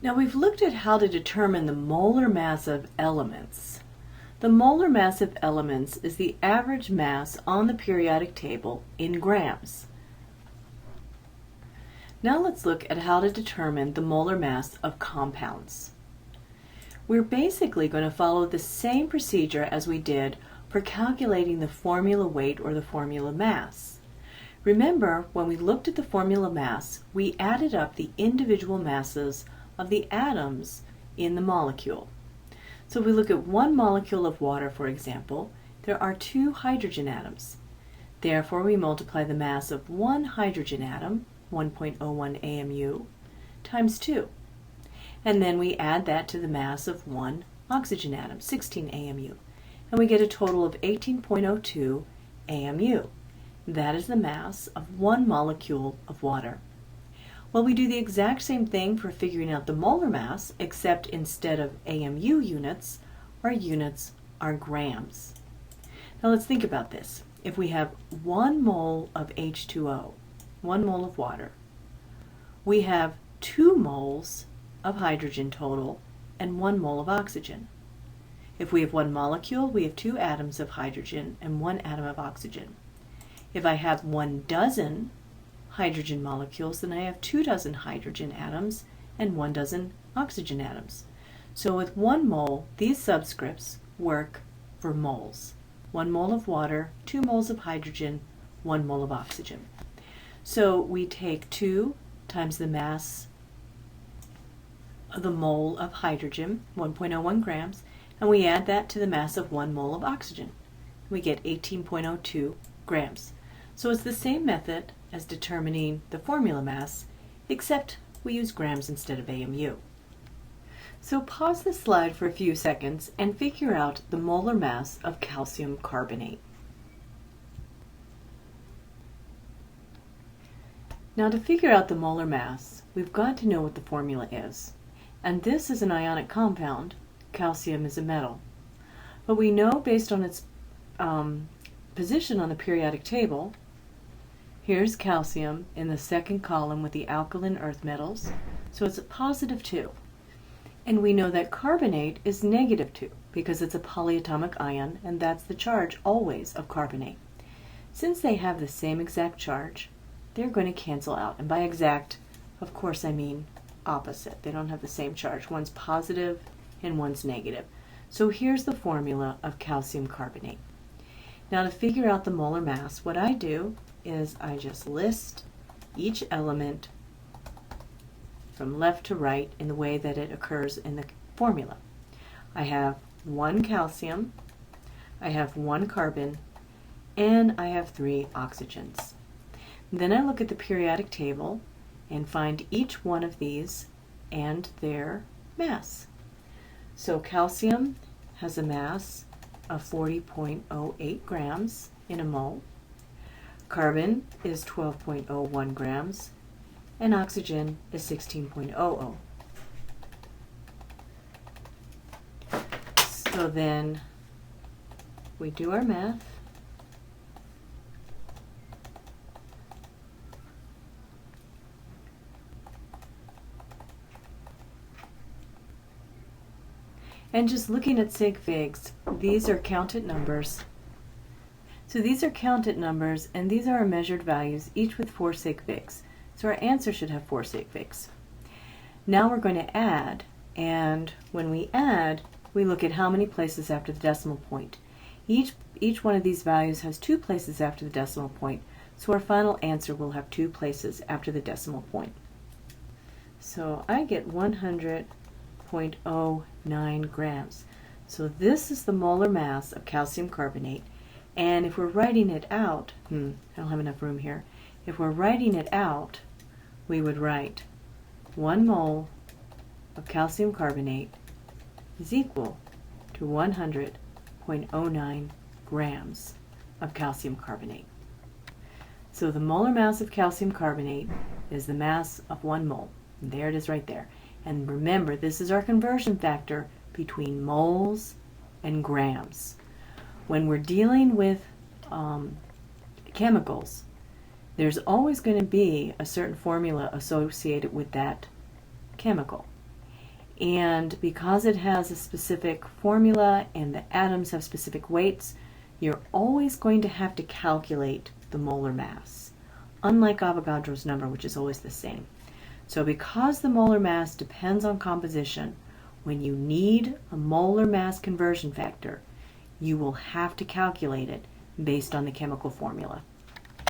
Now we've looked at how to determine the molar mass of elements. The molar mass of elements is the average mass on the periodic table in grams. Now let's look at how to determine the molar mass of compounds. We're basically going to follow the same procedure as we did for calculating the formula weight or the formula mass. Remember, when we looked at the formula mass, we added up the individual masses of the atoms in the molecule. So if we look at one molecule of water, for example, there are 2 hydrogen atoms. Therefore, we multiply the mass of one hydrogen atom, 1.01 AMU, times 2. And then we add that to the mass of one oxygen atom, 16 AMU. And we get a total of 18.02 AMU. That is the mass of one molecule of water. Well, we do the exact same thing for figuring out the molar mass, except instead of AMU units, our units are grams. Now let's think about this. If we have 1 mole of H2O, 1 mole of water, we have 2 moles of hydrogen total and 1 mole of oxygen. If we have 1 molecule, we have 2 atoms of hydrogen and 1 atom of oxygen. If I have 1 dozen hydrogen molecules, then I have 2 dozen hydrogen atoms and 1 dozen oxygen atoms. So with 1 mole, these subscripts work for moles. 1 mole of water, 2 moles of hydrogen, 1 mole of oxygen. So we take 2 times the mass of the mole of hydrogen, 1.01 grams, and we add that to the mass of 1 mole of oxygen. We get 18.02 grams. So it's the same method as determining the formula mass, except we use grams instead of AMU. So pause the slide for a few seconds and figure out the molar mass of calcium carbonate. Now to figure out the molar mass, we've got to know what the formula is. And this is an ionic compound. Calcium is a metal. But we know based on its position on the periodic table, here's calcium in the second column with the alkaline earth metals, so it's a positive 2. And we know that carbonate is negative 2 because it's a polyatomic ion, and that's the charge always of carbonate. Since they have the same exact charge, they're going to cancel out. And by exact, of course, I mean opposite. They don't have the same charge. One's positive and one's negative. So here's the formula of calcium carbonate. Now to figure out the molar mass, what I do is I just list each element from left to right in the way that it occurs in the formula. I have 1 calcium, I have 1 carbon, and I have 3 oxygens. Then I look at the periodic table and find each one of these and their mass. So calcium has a mass of 40.08 grams in a mole. Carbon is 12.01 grams, and oxygen is 16.00. So then we do our math. And just looking at sig figs, these are counted numbers. So these are counted numbers, and these are our measured values, each with 4 sig figs. So our answer should have 4 sig figs. Now we're going to add, and when we add, we look at how many places after the decimal point. Each one of these values has 2 places after the decimal point, so our final answer will have 2 places after the decimal point. So I get 100.09 grams. So this is the molar mass of calcium carbonate. And if we're writing it out, I don't have enough room here. If we're writing it out, we would write 1 mole of calcium carbonate is equal to 100.09 grams of calcium carbonate. So the molar mass of calcium carbonate is the mass of 1 mole. And there it is right there. And remember, this is our conversion factor between moles and grams. When we're dealing with chemicals, there's always going to be a certain formula associated with that chemical. And because it has a specific formula and the atoms have specific weights, you're always going to have to calculate the molar mass, unlike Avogadro's number, which is always the same. So because the molar mass depends on composition, when you need a molar mass conversion factor, you will have to calculate it based on the chemical formula.